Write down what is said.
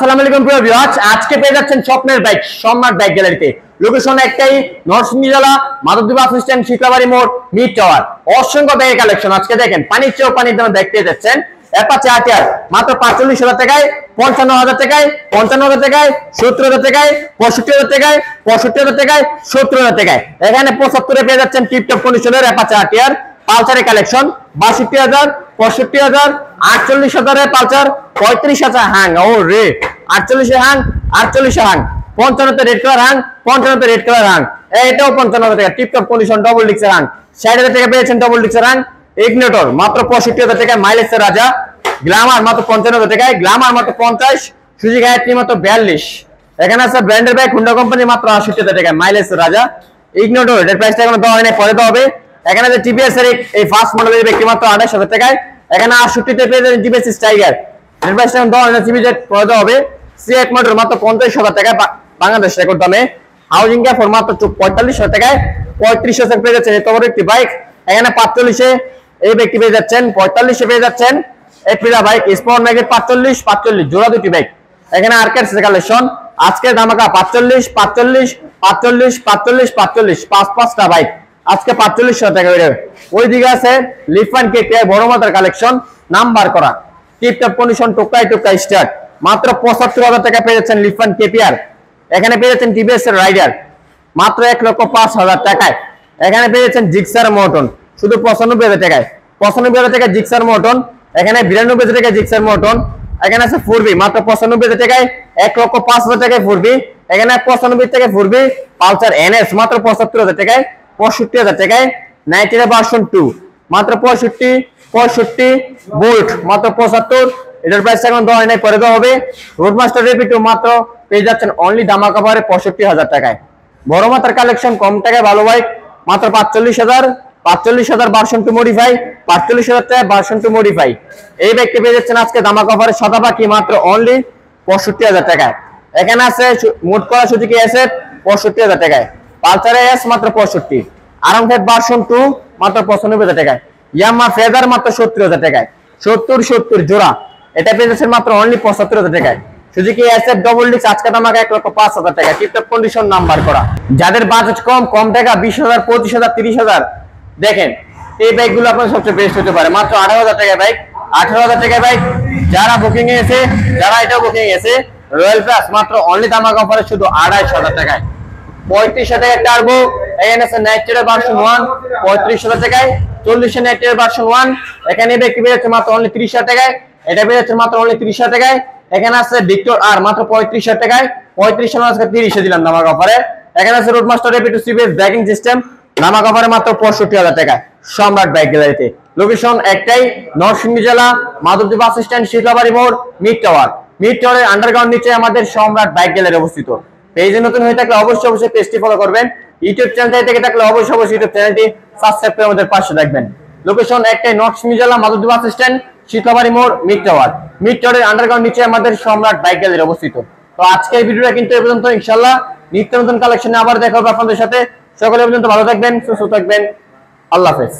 আসসালামু আলাইকুম প্রিয় ভিউয়ার্স, আজকে পেয়ে যাচ্ছেন স্বপ্নের বাইক সম্রাট বাইক গ্যালারিতে। লোকেশন একটাই, নরসিংদী জেলা, মাধবদী বাস স্ট্যান্ড, শীতলাবাড়ি মোড়, মিড টাওয়ার। অসংখ্য বাইকের কালেকশন আজকে দেখেন, পানির চেয়েও পানির দামে বাইক পেয়ে যাচ্ছেন। অ্যাপাচি আরটিআর মাত্র ৪৫,০০০ টাকায়, ৫৫,০০০ টাকায়, ৫৫,০০০ টাকায়, ৭০,০০০ টাকায়, ৬৫,০০০ টাকায়, ৬৫,০০০ টাকায়, ৭০,০০০ টাকায়। এখানে ৭৫-এ পেয়ে যাচ্ছেন টিপটপ কন্ডিশনের অ্যাপাচি আরটিআর। পালসারের কালেকশন ৬২,০০০, ৬৫,০০০, ৪৮,০০০ পালসার, ৩৫,০০০ হ্যাং। ও রে, ৪৮ হ্যাং, ৪৮ হ্যাং, ৫৫ রেড কালার হ্যাং, ৫৫ রেড কালার হ্যাং। এটাও ৫৫,০০০ টাকা টিপটপ কন্ডিশন ডবল ডিক্সের হ্যাং। ৬০,০০০ টাকা পেয়েছেন ডবল ডিক্সের হ্যাং। ইগনিটর মাত্র ৬৫,০০০ টাকায়, মাইলেজের রাজা। গ্ল্যামার মাত্র ৫৫,০০০ টাকায়, গ্ল্যামার মাত্র ৫০, সুজুকি গায়ত্রী মাত্র ৪২। এখানে আছে ব্র্যান্ডের বাইক হুন্ডা কোম্পানি মাত্র ৬৮,০০০ টাকায়, মাইলেজের রাজা। ইগনিটর এটার প্রাইসটা এখনো দেওয়া হয়নি, পরে দেওয়া হবে। এখানে যে টিভিএস এর এই ফার্স্ট মডেলের ব্যক্তি মাত্র ২৮,০০০ টাকায়। এখানে ৬৮-তে পেয়ে যাবেন টিভিএস টাইগার, এর প্রাইসটা এখন দেওয়া হয়নি, টিভিজেড পরে দেওয়া হবে। সিএট মোটর মাত্র ৫০,০০০ টাকায়, বাংলাদেশ রেকর্ড দামে। হাউজিং ক্যাফর মাত্র ৪৫,০০০ টাকায়, ৩৫,০০০ পেয়ে যাচ্ছেন এত বড় একটি বাইক। এখানে ৪৫-এ এই ব্যক্তি পেয়ে যাচ্ছেন, ৪৫-এ পেয়ে যাচ্ছেন এপ্রিলা বাইক স্পোর্ট ম্যাগেট ৪৫ জোড়া দুটি বাইক। এখানে আর্কেডস কালেকশন আজকে ধামাকা ৪৫, ৪৫, ৪৫, ৪৫, ৪৫, ৫টা বাইক আজকে ৪৫,০০০ টাকা হয়ে যাবে। ওইদিকে আছে লিফান কেকে বড় মাথার কালেকশন, নাম্বার করা, টিপটপ কন্ডিশন, টোকাই টোকাই স্টার্ট। মাত্র ৭৫,০০০ টাকা পেয়ে যাচ্ছেন লিফান কেপিআর। এখানে পেয়ে যাচ্ছেন টিভিএস এর রাইডার মাত্র ১,৫০,০০০ টাকায়। এখানে পেয়ে যাচ্ছেন জিক্সার মোটন শুধু ৯৫,০০০ টাকায়, ৯৫,০০০ টাকায় জিক্সার মোটন। এখানে ৯২,০০০ টাকায় জিক্সার মোটন। এখানে আছে ফোরবি মাত্র ৯৫,০০০ টাকায়, ১,৫০,০০০ টাকায় ফোরবি। এখানে ৯৫ টাকায় ফোরবি। পালসার এনএস মাত্র ৭৫,০০০ টাকায়, ৬৫,০০০ টাকায়। নাইটেরা ভার্সন 2 মাত্র ৬৫, বোল্ট মাত্র ৭৫। এটার প্রাইস এখন দেওয়া হয় নাই, পরে দেওয়া হবে। রোডমাস্টার রেপিটো মাত্র পেয়ে যাচ্ছেন অনলি ধামাকা অফারে ৬৫,০০০ টাকায়। বড় মাথার কালেকশন কম টাকায় ভালো বাইক মাত্র ৪৫,০০০, ৪৫,০০০ ভার্সন 2 মডিফাই, ৪৫,০০০ টাকায় ভার্সন 2 মডিফাই। এই বাইকটি পেয়ে যাচ্ছেন আজকে ধামাকা অফারে শতভাগী মাত্র অনলি ৬৫,০০০ টাকায়। এখানে আছে মোট করা সুজুকি এসএফ ৬৫,০০০ টাকায়, পালসার এস মাত্র ৬৫, আরামফেড ভার্সন 2 মাত্র ৯৫,০০০ টাকায়, ইয়ামাহা ফেজার মাত্র ৭০,০০০ টাকায়, ৭০ জোড়া। এটা পেয়ে যাচ্ছেন মাত্র অনলি ৭৫,০০০ টাকায়। সুজুকি এসএফ ডবল ডিক্স আজকে দামাকা ১,৫০০০ টাকা, টিপটপ কন্ডিশন, নাম্বার করা। যাদের বাজেট কম টাকা ২০,০০০, ২৫,০০০, ৩০,০০০, দেখেন এই বাইকগুলো আপনার সবচেয়ে বেস্ট হতে পারে। মাত্র ১৮,০০০ টাকায় বাইক, ১৮,০০০ টাকায় বাইক। যারা বুকিং এ এসে, যারা এটাও বুকিং এ এসে, রয়্যাল প্লাস মাত্র অনলি ধামাকা অফারে শুধু ২৮,০০০ টাকায়। ৩৫,০০০ টাকায় টার্বো এএনএস নাইট্রের ভার্সন 1 ৩৫,০০০ টাকায়, ৪০ নাইট্রের ভার্সন 1। এখানে ব্যক্তি পেয়ে যাচ্ছে মাত্র অনলি ৩০,০০০ টাকায়। এটা পেয়ে যাচ্ছে মাত্র অনলি ৩০,০০০ টাকায়। এখানে আছে ভিক্টর আর মাত্র ৩৫,০০০ টাকায়, ৩৫ আজকে ৩০-এ দিলাম ধামাকা অফারে। এখানে আছে রোডমাস্টার রেপিটো সিবিএস ব্রেকিং সিস্টেম, ধামাকা অফারে মাত্র ৬৫,০০০ টাকায় সম্রাট বাইক গ্যালারিতে। লোকেশন একটাই, নরসিংদী জেলা, মাধবদী বাস স্ট্যান্ড, শীতলাবাড়ি মোড়, মিড টাওয়ার। মিড টাওয়ারের আন্ডারগ্রাউন্ড নিচে আমাদের সম্রাট বাইক গ্যালারি অবস্থিত। পেজে নতুন হয়ে থাকলে অবশ্যই পেজটি ফলো করবেন। ইউটিউব চ্যানেল থেকে থাকলে অবশ্যই ইউটিউব চ্যানেলটি সাবস্ক্রাইব করে আমাদের পাশে থাকবেন। লোকেশন একটাই, নরসিংদী জেলা, মাধবদী বাস স্ট্যান্ড, শীতলাবাড়ি মোড়, মিড টাওয়ার। মিড টাওয়ারের আন্ডারগ্রাউন্ড নিচে আমাদের সম্রাট বাইক গ্যালারি অবস্থিত। তো আজকের ভিডিওটা কিন্তু এই পর্যন্ত। ইনশাআল্লাহ নিত্য নতুন কালেকশনে আবার দেখা হবে আপনাদের সাথে। সকলে পর্যন্ত ভালো থাকবেন, সুস্থ থাকবেন। আল্লাহ হাফেজ।